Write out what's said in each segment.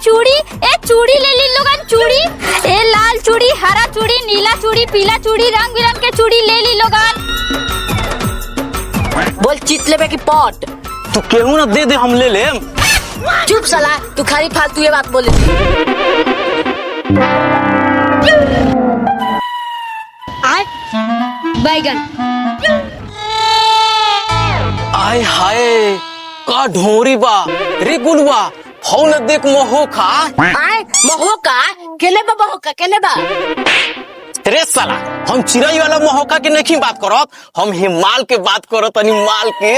चूड़ी, ए चूड़ी ले ली लोगन चूड़ी, ए लाल चूड़ी, हरा चूड़ी, नीला चूड़ी, पीला चूड़ी, रंग बिरंग के चूड़ी ले ली लोगन। बोल चित लेबे की पट तू केहू ना दे दे हम ले ले। चुप साला, तू खाली फालतू ये बात बोले। आय बैगन, आय हाय का ढोरी बा रे गुलवा, हौ न देख मोहो खा। आय महोका केले बा, महोका केले बा। रे साला हम चिड़ै वाला मोहोका के नहीं बात करत, हम हिमाल के बात करत, माल के।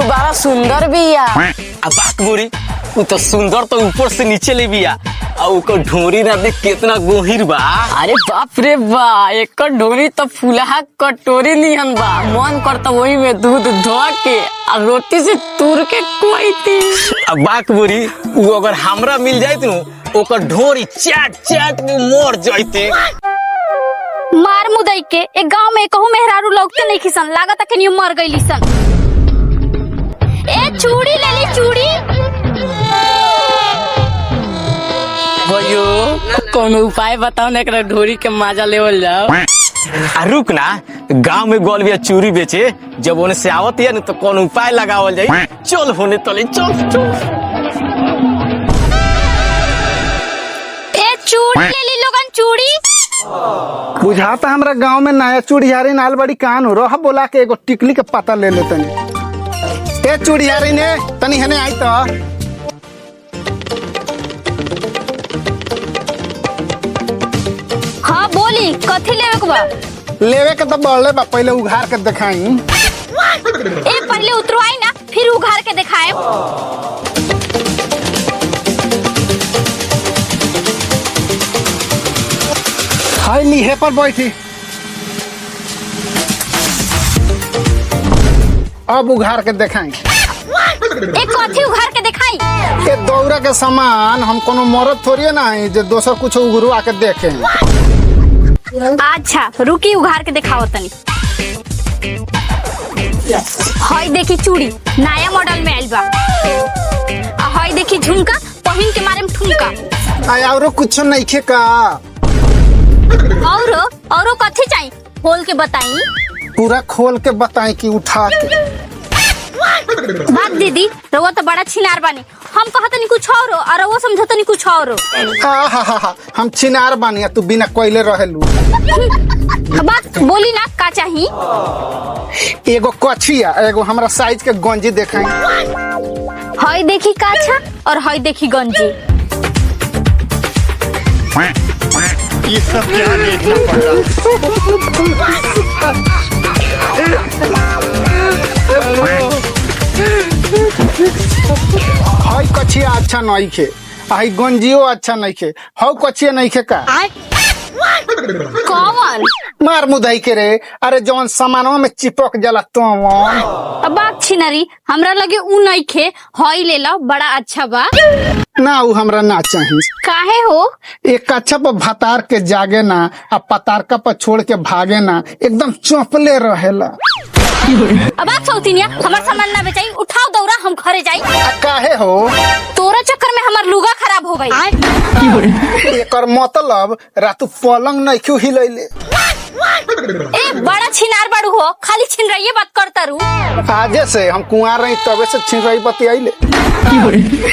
बड़ा सुंदर बिया। अब बात बोरी उ तो सुंदर तो ऊपर से नीचे ले बिया, और ओकर ढोरी ना देख कितना गोहिर बा। अरे बाप रे बा, एक ढोरी तो फुलहा कटोरी निहन बा। मन करता वही में दूध धो के और रोटी से तूर के कोई थी। अब बात बोरी उ अगर हमरा मिल जाइत नु ओकर ढोरी चाट चाट के मर जाइते। मार मुदई के एक गांव में कहूँ मेहरारू लौकते नहीं खिसन, लागत है कि मर गई सन। ए चूड़ी ले ली चूड़ी, भयो कोनो उपाय बताओ ना, एकरा ढोरी के मजा लेवल जाओ। आ रुक ना, गांव में गोल बिया चूड़ी बेचे, जब उन्हें से आवत है न तो कौन उपाय लगावल जाए। चल होने तले चल चल। ए चूड़ी ले ली लोगन चूड़ी। बुझाता हमरा गांव में नया चूड़ियारी नाल बड़ी कान हो रहा, बोला के एगो टिकली के पता ले ले तनी। ए चूड़ियारी ने तनी हने आई तो। हाँ बोली कथी लेवे के बा? लेवे के तो बोले बा, पहले उघार के दिखाई। ए पहले उतरवाई ना, फिर उघार के दिखाए। हाय लीहे पर बैठी, अब उघार के दिखाई। ए कथी उघार के दिखाई? ये दौरा के सामान हम कोनो मरद थोड़ी ना है जो दोसर कुछ उघरवा के देखे। अच्छा रुकी उघार के दिखाओ तनी। हई देखी चूड़ी नया मॉडल में आइल बा, आ हई देखी झुमका पहिन के मारे में ठुमका। आय औरो कुछ नहीं खे का? औरो कथी चाहिए खोल के बताई। पूरा खोल के बताई कि उठा के। बात दीदी रउआ तो बड़ा छिनार बानी, हम कहतनी कुछ और वो समझतनी कुछ और। हा हम छिनार बानी, तू बिना कोयले रहेलू। बात बोली ना का चाहिए? एगो कछिया, एगो हमरा साइज के गंजी देखाई। हई देखी काछा और हई देखी गंजी। ये सब क्या देखना पड़ हई कछिया अच्छा नहीं खे, हई गंजियो अच्छा नहीं खे, हौ कछिया नहीं खे का? कौन मार मुदाई के रे, अरे जौन सामानवा में चिपक जाला तो। बात छिनरी हमरा लगे ऊ नहीं खे, हई ले लो बड़ा अच्छा बा। ना ऊ हमरा ना चाहिए। काहे हो? एक कच्छा पर भतार के जागे ना, अब पतारका पर छोड़ के भागे ना, एकदम चौपले रहेला। अब आप सौतीनिया हमार सामान ना बेचाई, उठाओ दौरा हम घरे जाई। काहे हो? तोरा चक्कर में हमार लुगा खराब हो गई। एकर मतलब रातू पलंग नहीं क्यों हिलैले? ए बड़ा छिनार बाड़ू हो, खाली छिन रही बात करता रू। आजे से हम कुंवार रही तबे से छिन रही बतियाइले।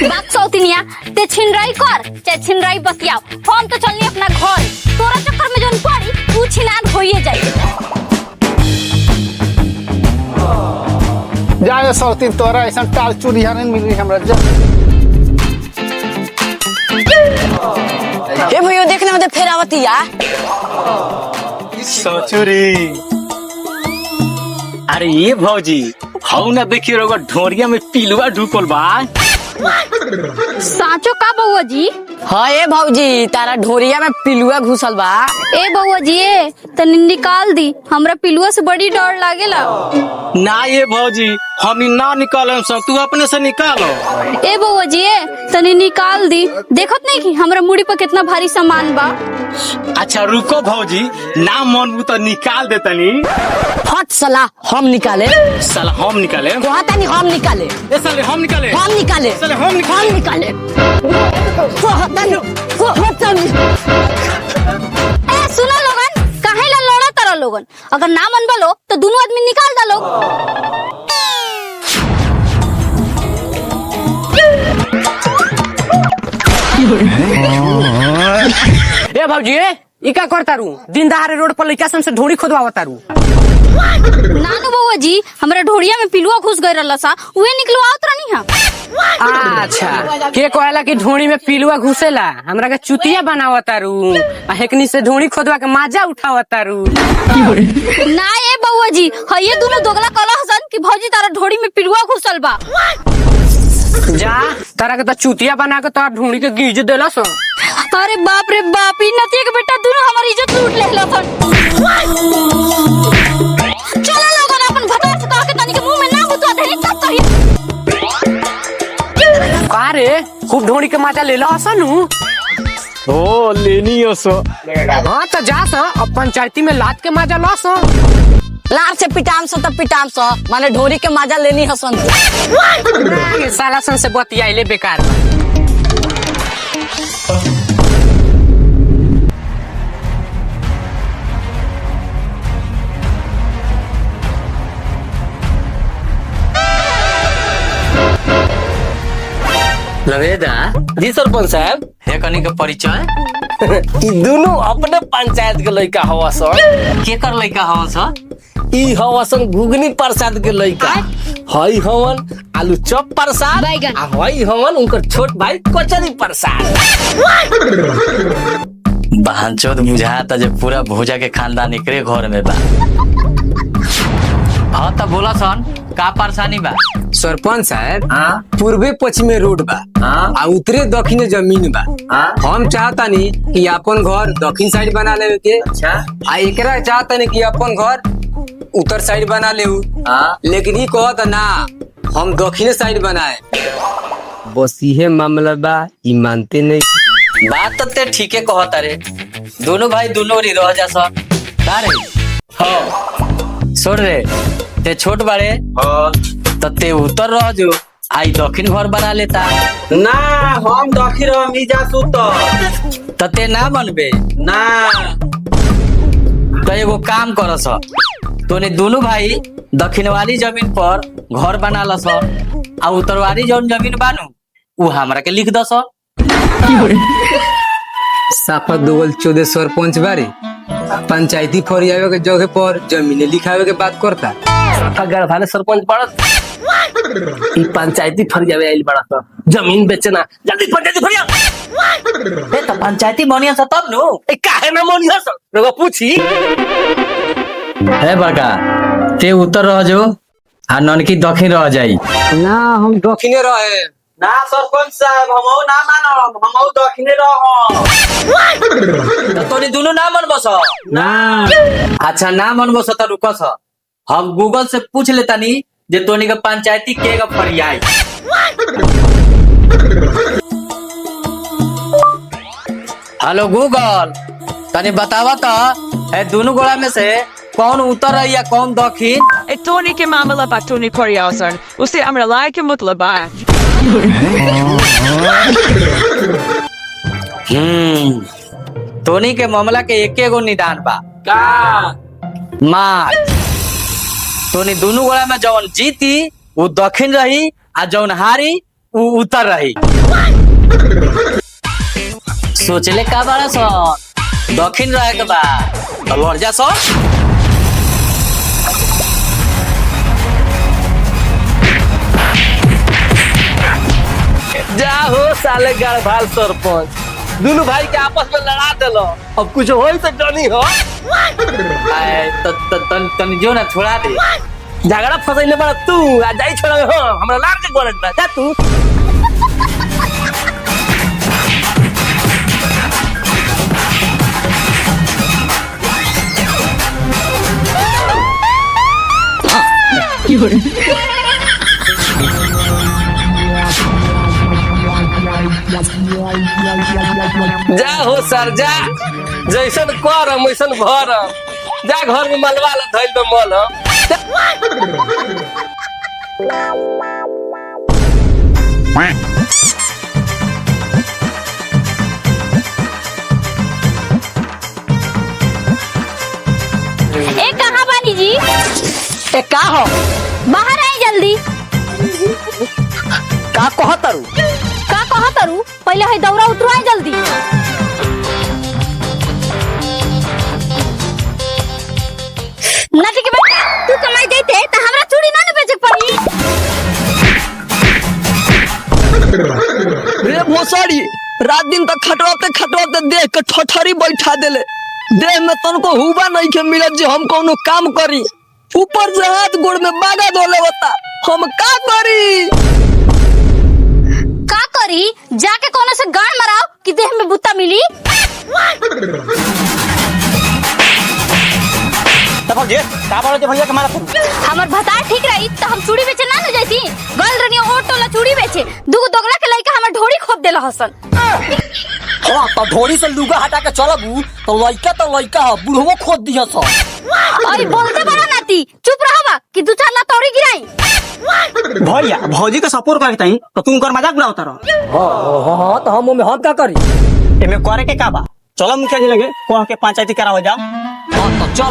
बात सौतीनिया ते छिन रही कर चाहे छिन रही बतियाओ, हम तो चलनी अपना घर। तोरा चक्कर में जोन पड़ी तू छिनार होइए जाई। जाए सौतीन तोरा ऐसा टाल चूड़िया नहीं मिली हमरा। ए भयो देखने में फिर आवतिया सचुरी। अरे ये भौजी हौ ना देखिए रोगा ढोरिया में पिलुआ ढुकल बा। साचो का बउआ जी? हाँ ए भौजी, तारा ढोरिया में पिलुआ घुसल बा। ए बउआ जी तनी निकाल दी, हमरा पिलुआ से बड़ी डर लागेला। ना ये भौजी हम ही ना निकाले सब, तू अपने से निकालो। ए बउआ जी तनी निकाल दी, देखत नहीं कि हमरा मुड़ी पर कितना भारी सामान बा। अच्छा रुको भौजी, ना मन तो निकाल दे तनी। हट साला, हम निकाले। साला हम निकाले? कहता नहीं हम निकाले। ए साले हम निकाले? हम निकाले। साले हम निकाले? हम निकाले। ए सुनो लोगन, काहे ला लड़ा तारा लोगन? अगर ना मन बलो तो दोनों आदमी निकाल दा लोग। ए भौजी ई का करता रू? दिन दहाड़े रोड पर लइका से ढोरी खोदवावता रू। नानू बउआ जी हमरा ढोड़िया में पिलुआ घुस गई रहला सा, उहे निकलवावत रहनी हा। अच्छा, के कहला कि ढोरी में पिलुआ घुसेला? हमरा के चुतिया बनावता रू, आ हेकनी से ढोरी खोदवा के मजा उठावता रू। ना ए बउआ जी, ये दोनों दोगला कला हसन कि भौजी तारा ढोड़ी में पिलुआ घुसल बा। जा तारा के तो चुतिया बना के तोरा ढोरी के गीज देला सो। अरे बाप रे बाप, ई नतिया के बेटा दोनों हमारी इज्जत लूट लेला सन। चलो लोगन अपन भतार से कह के तनी के मुंह में ना गुतवा देनी तब कही। का रे खूब ढोरी के मजा लेला हसनु? ओ लेनी सो। हाँ तो जा सो, अब पंचायती में लात के मजा ला सो। लार से पिटाम सो तब पिटाम सो, माने ढोरी के मजा लेनी हसन। ये साला सन से बतियाइले बेकार बा। लवेदा जी सरपंच साहब, हे कनी के परिचय? ई दोनों अपने पंचायत के लड़का हवा सन। के कर लइका हवा सा? ई हवा सन घुगनी प्रसाद के लड़का। हई हवन आलू चॉप प्रसाद, आ हई हवन उनकर छोट भाई कचरी प्रसाद। बहनचोद बुझाता जे पूरा भोजा के खानदान एकरे घर में बा। हाँ तो बोला सन, का परेशानी बा? सरपंच साहब, पूर्वे पश्चिमे रोड बा, आ उत्तरे दक्षिणे जमीन बा। हम चाहतानी कि अपन घर दक्षिण साइड बना लेवे के। अच्छा। आ एकरा चाहतानी कि अपन घर उत्तर साइड बना लेऊ। लेकिन ई कहत ना हम दक्षिण साइड बनाए। बस इहे मामला बा, ई मानते नहीं। बात तो ते ठीके कहता रे, दोनों भाई दोनों री रह जा सन। का रे? हाँ छोड़ रे, ते छोट बाड़े तो ते उत्तर रह जो, आई दक्षिण घर बना लेता। ना हम दखी रह मी जा सुत। तो ते ना बनबे ना तो एगो काम करस, तोने दोनों भाई दक्षिण वाली जमीन पर घर बना लस, आ उत्तर वाली जौन जमीन बानू उ हमरा के लिख दस। साफा दोगल 14 सरपंच बारे पंचायती फरियावे के जगह पर जमीने लिखावे के बात करता। अगर भाले सरपंच पड़त ई पंचायती फरियावे आइल बड़ा तो जमीन बेचना, जल्दी पंचायती फरिया। ए तो पंचायती मोनिया से तब नु ए काहे ना मोनिया सर रगो पूछी। है बड़का, ते उत्तर रह जो आ ननकी दक्षिण रह जाई। ना हम दक्षिणे रहे। ना सरपंच साहब, हमहु ना मानब, हमहु दक्षिणे रह। तो तोनी दोनों ना मन बस ना अच्छा ना मन बस तो रुकस, हम गूगल से पूछ लेता नी जे तोनी के पंचायती के का फरियाई। हेलो गूगल, तनी बतावा तो है दोनों गोला में से कौन उत्तर है या कौन दक्षिण? टोनी के मामला बा टोनी परियासन, उसे हमरा लायक के मतलब बा। टोनी के मामला के एके गो निदान बा का मार। टोनी दोनों गोला में जौन जीती वो दक्षिण रही, आ जौन हारी वो उत्तर रही। सोचले का बारा सो दक्षिण रहे के बा, तो लड़ जा सो। जा हो साले गढ़वाल सरपंच, दोनों भाई के आपस में लड़ा देलो, अब कुछ हो तो डनी हो। तनी जो ना छोड़ा दे, झगड़ा फसैले बड़ा तू, आ जाई छोड़ा हो, हमरा लाग के गोरत बा, जा तू। जा हो सर जा, जैसन करम वैसन भरम। जा घर में मलवा ला धइल में मलम। ए कहाँ बानी जी? ए का हो बाहर आए जल्दी। का कहतरू? का कहा तरू? पहले है दौरा उतरवाए जल्दी। नाटी के बेटा तू कमाई देते त हमरा चूड़ी ना बेचे पड़ी। रे भोसड़ी, रात दिन तक खटवाते देह के ठठरी बैठा देले। देह में तनको हुबा नहीं के मिलत जे हम कोनो काम करी। ऊपर से हाथ गोड़ में बागा धोले होता, हम का करी? का करी? जाके कोनो से गान मराओ कि देह में बुत्ता मिली। तब जे का बोलो जे भैया के मारा हमर भतार ठीक रही तो हम चूड़ी बेचे ना जाती। गल रनियो ओटोला चूड़ी बेचे, दुगो दोगला के लइका हमर ढोरी खोद देला हसन। हां तो ढोरी से लुगा हटा के चलबू तो लइका ह बुढ़वो खोद दिया छ। अरे बोलते बड़ा नाती, चुप रहबा कि दू चार लात औरी गिराई। भैया भौजी के सपोर्ट करे ताई तो तुम कर मजाक उड़ावता रहो। हां तो हम का करी? एमे करे के का बा? चलो मुखिया जी लगे कह के पंचायती करावल जा। हां तो चल।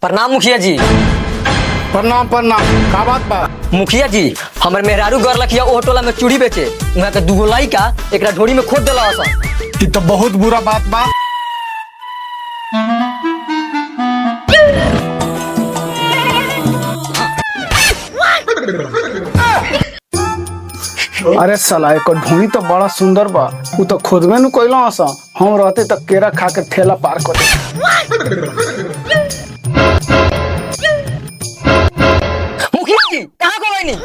प्रणाम मुखिया जी। प्रणाम प्रणाम। का बात बा? मुखिया जी हमर मेहरारू घर लखिया ओ टोला में चूड़ी बेचे, उहाँ के दुगो लइका एकरा ढोरी में खोद देला हसन। ई तो बहुत बुरा बात बा। अरे साला एको ढोई तो बड़ा सुंदर बा। उ तो खोदबे न कइलो हसन। हम रहते तो केरा खा के ठेला पार कर दे। मुखिया जी कहां को गइनी?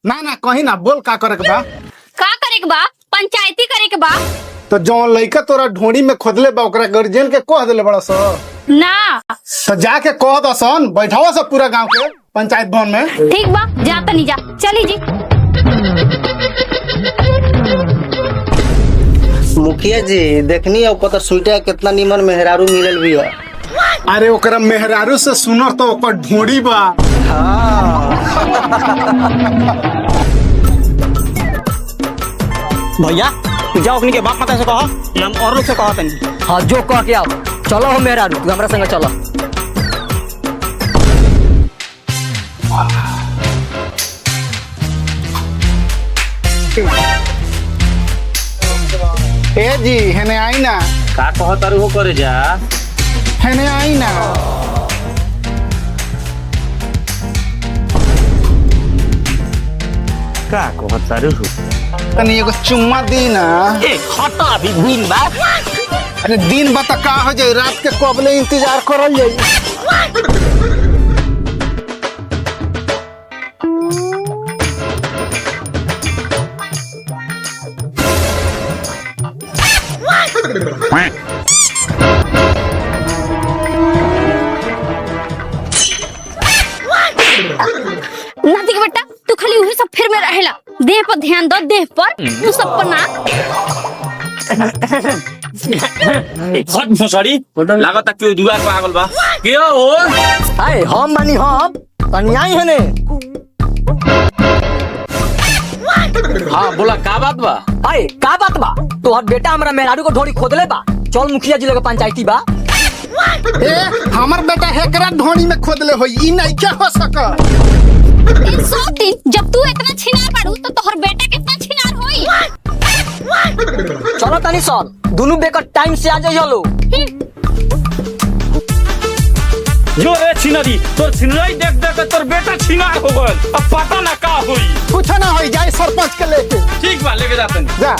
ना कहीं ना बोल का करे के बा? का करे के बा? पंचायती करे के बा। तो जौन लइका तोरा ढोड़ी में खोदले बा ओकरा गार्जियन के कह देले बड़ा सा। ना तो जाके कह दसन बैठावा सब पूरा गांव के पंचायत भवन में। ठीक बा, जा तनी जा। चली जी। मुखिया जी देखनी है पता सुइटा कितना निमन मेहरारू मिलल भी है। अरे ओकरा मेहरारू से सुनो तो ओकर ढोड़ी बा। भैया तू जाओ अपनी के बाप माता से कहो, हम और लोग से कहो तनी। हां जो कह के आओ। चलो हो मेहरारू, तू हमरा संग चलो। ए जी हेने आई ना। का कहो तारू हो करे जा। हेने आई ना। का कहो तारू हो? तनी एगो चुम्मा दी ना। ए हटा अभी दिन बा। अरे दिन बता का हो जाए, रात के कबले इंतजार करल जाई। नाती के बेटा तू खाली उहे सब फिर में रहेला। देह पर ध्यान दो, देह पर तू सब पर ना। हट भोसड़ी लागत कि दुआर पे आगल बा। के हो? हाय हम मानी हम तनी आई हने। हाँ बोला का बात बा? हाय का बात बा? तोहर बेटा हमरा मेहरारू को ढोरी खोदले बा। चल मुखिया जी लगे पंचायती बा। ए हमर बेटा हेकरा ढोड़ी में खोदले होई, ई नहीं क्या हो सका। जब तू इतना छिनार बाड़ू तो तोहर बेटा कितना छिनार होई। चलो तनी सन दोनों बेकर टाइम से आ जाइयो लो। जो रे छिनरी तोर छिनराई देख देख तोर बेटा छिनार हो गल। अब पता ना का होई। कुछ ना होई, जाए सरपंच के लेके। ठीक बा लेके जातन जा।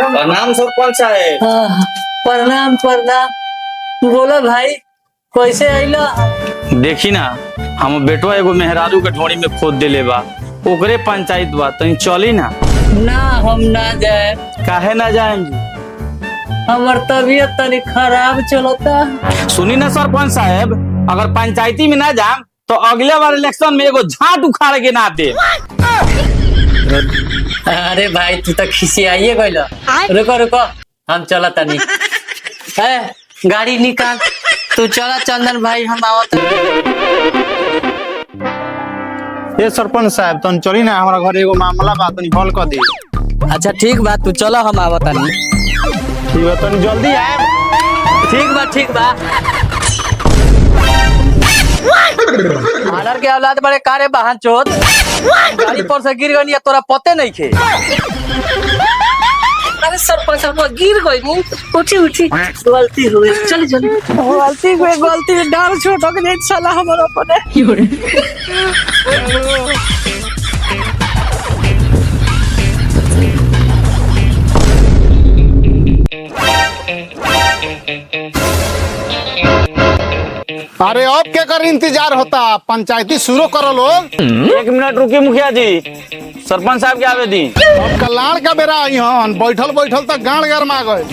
प्रणाम सरपंच साहब। प्रणाम प्रणाम। बोलो भाई कैसे आइला? देखी ना हम बेटवा एगो मेहरारू के ढोड़ी में खोद देले बा, ओकरे पंचायत बा, तनी चली ना। ना हम ना जाए, काहे ना जाएंगे? हमार तबीयत तनी खराब चलता। सुनी ना सरपंच साहब, अगर पंचायती में ना जाम तो अगले बार इलेक्शन में एगो झाट उखाड़ के ना दे। अरे भाई तू तो खिसियाइए गइला। रुको रुको हम चला तनी। गाड़ी निकाल, तू चला चंदन भाई, हम आवत। ये सरपंच साहब तन चली ना, हमारा घर एगो मामला बा, तनी हल कर दे। अच्छा ठीक बा, तू चला हम आवत तनी। ठीक बा, तनी जल्दी आए। ठीक बा। आनर के औलाद बड़े कारे बहन चोद, गाड़ी पर से गिर गई, तोरा पते नहीं खे। अरे सरपंच हम गिर गई, उठी गलती हो गई, चल गलती में डाल छोड़ के नहीं चला हमारा पने। अरे अब क्या कर इंतजार होता, पंचायती शुरू करो लोग। 1 मिनट रुकिए मुखिया जी, सरपंच साहब के आवे दी। अब कल्याण का बेरा आई हन, बैठल तक गाड़ गरमा गए।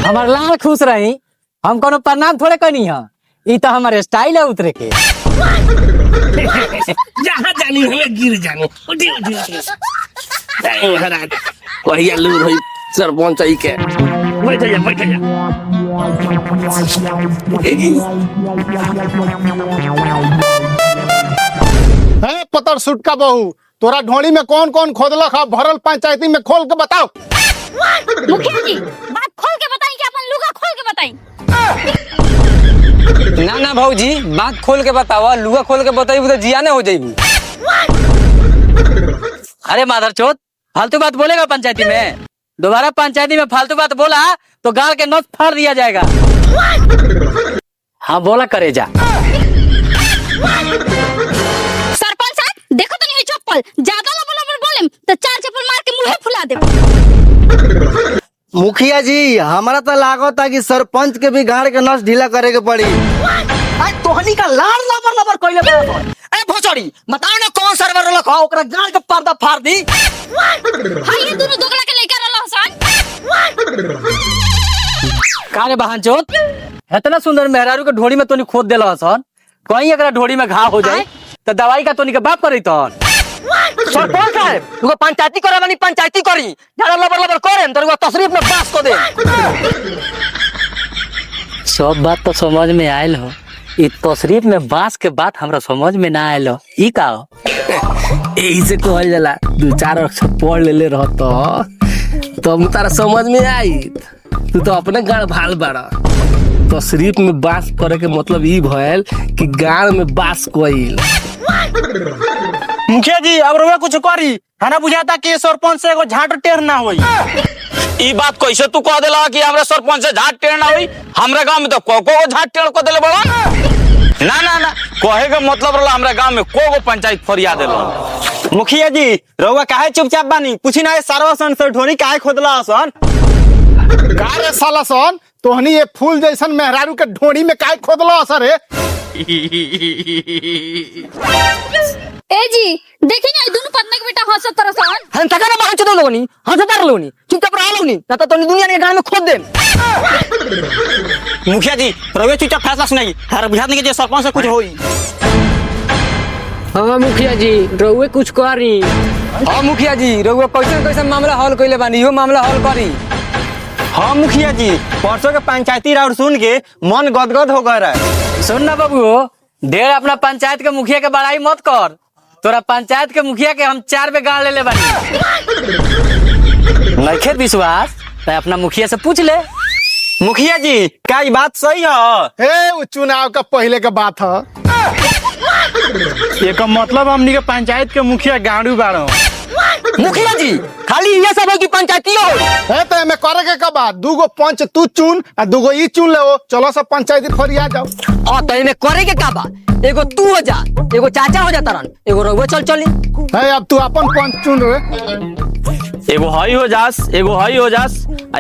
हमार लाल खुश रही, हम कोनो प्रणाम थोड़े कनी है, ई तो हमारे स्टाइल है उतरे के। जहाँ जानी हमें गिर जाने। उठी महाराज कहिया लूर हुई सरपंच आई के। बैठ जा। है पतर सूट का बहू, तोरा ढोली में कौन कौन खोदलक है भरल पंचायती में, खोल के बताओ। मुखिया जी बात खोल के बताई कि अपन लुगा खोल के बताई। ना भाऊजी, बात खोल के बतावा, लुगा खोल के बताई तो जियाने हो जाएगी। अरे माधर चोद, फालतू बात बोलेगा पंचायती में? दोबारा पंचायती में फालतू बात बोला तो गाल के नस फाड़ दिया जाएगा। हाँ बोला करे जा। सरपंच साहब देखो तो नहीं चप्पल, ज्यादा लबल बोले तो 4 चप्पल मार के मुंह फुला दे। मुखिया जी हमारा तो लागत है कि सरपंच के भी गाड़ के नस ढीला करे के पड़ी। तोहनी का लाड़ लबर कइले बराबर। ए भोसड़ी बताओ ना कौन सर्वर रखा, ओकरा गाल के पर्दा फाड़ दी। हां ये दोनों दोगला के लेकर रहल हसन। कारे बहन चोद, इतना सुंदर मेहरारू के ढोड़ी में तोनी खोद देला हसन, कहीं एकरा ढोड़ी में घाव हो जाए तो दवाई का तोनी के बाप करी तन। सरपंच साहब तुको पंचायती करे बानी, पंचायती करी, ज्यादा लबर करे तो तशरीफ में बास को दे। सब बात तो समझ में आयल हो, ई तशरीफ में बांस के बात हमरा समझ में ना आयल हो। ई का हो? यही से कहल जाला 2-4 अक्षर पढ़ लेले रहत तो तारा समझ में आई। तू तो अपने गाड़ भाल बाड़ा। तशरीफ में बास करे के मतलब ई भयल कि गाड़ में बास कोइल। मुखिया जी अब रुआ कुछ करी, हना बुझाता कि सरपंच से एगो झाट टेढ़ ना होई। ई बात कैसे तू कह देला कि हमरा सरपंच से झाट टेढ़ ना होई? हमरा गांव में तो को झाट टेढ़ को देले बड़ा। ना कहे का मतलब रहला हमरा गांव में को पंचायत फरिया देलो। मुखिया जी रउआ काहे चुपचाप बानी, पूछी ना सारवा सन से ढोरी काहे खोदला हसन? कारे साला सन, तोहनी ये फूल जैसन मेहरारू के ढोड़ी में काहे खोदला असर है? ए जी देखी ना दोनों पत्नी के बेटा हंसत तरसन। हम तका ना बाहर चलो लोगनी, हम तार लोगनी, चुपचाप रह लोगनी, ना तो दुनिया के गांव में खोद दे। मुखिया जी रउआ चुपचाप फैसला सुनाई, हर बुझात नहीं कि सरपंच से कुछ होई। हाँ मुखिया जी रउए कुछ करी। हाँ मुखिया जी रउए कैसे मामला हल कइले बानी, यो मामला हल करी। हाँ मुखिया जी परसों के पंचायती राउंड सुन के मन गदगद हो गया है। सुन ना बाबू, ढेर अपना पंचायत के मुखिया के बड़ाई मत कर। तोरा पंचायत के मुखिया के हम 4 बे गाड़ ले बानी। नइखे विश्वास तो अपना मुखिया से पूछ ले। मुखिया जी क्या ये बात सही है? हे वो चुनाव का पहले का बात है। एक मतलब हमनी के पंचायत के मुखिया गाड़ू बाड़ो। मुखिया जी खाली ये सब है कि पंचायती हो है तो एमे करे के का बात दूगो पंच तू चुन आ दूगो ई चुन ले चलो सब पंचायती फरिया जाओ। और तो इन्हें करे के का बात एगो तू हो जा एगो चाचा हो जा तरन एगो रहुआ चल चली है अब तू अपन पंच चुन रे। एगो हई हो जास आ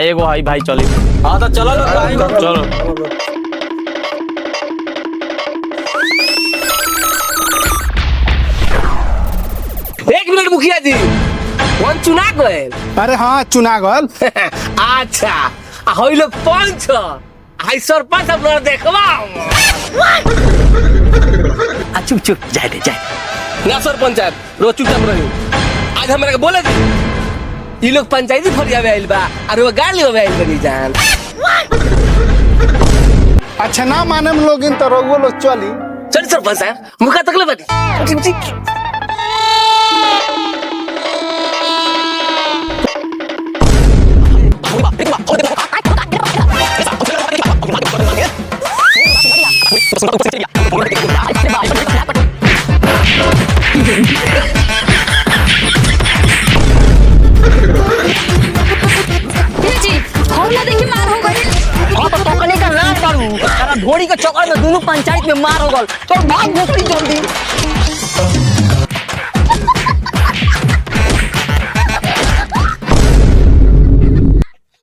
एगो हई भाई चली। हाँ तो चलो लोग चलो एक मिनट मुखिया जी कौन चुना गए? अरे हाँ चुना गल। अच्छा हई लोग पंच आई सरपंच अपना देखवा चुप चुप जाए दे जाए ना सरपंच साहब रोज चुपचाप रही आज हमरा के बोले थे ये लोग पंचायती फरिया में आइल बा और वो गाली में आइल बनी जान। अच्छा ना माने हम लोग इन तो रोगो लोग चली। चल सरपंच साहब मुखा तकले बनी जी हम ना देखी मार हो गई। हाँ तो टोकने का ना करू तारा ढोड़ी के चक्कर में दोनों पंचायत में मार हो गल तो भाग भोसड़ी जल्दी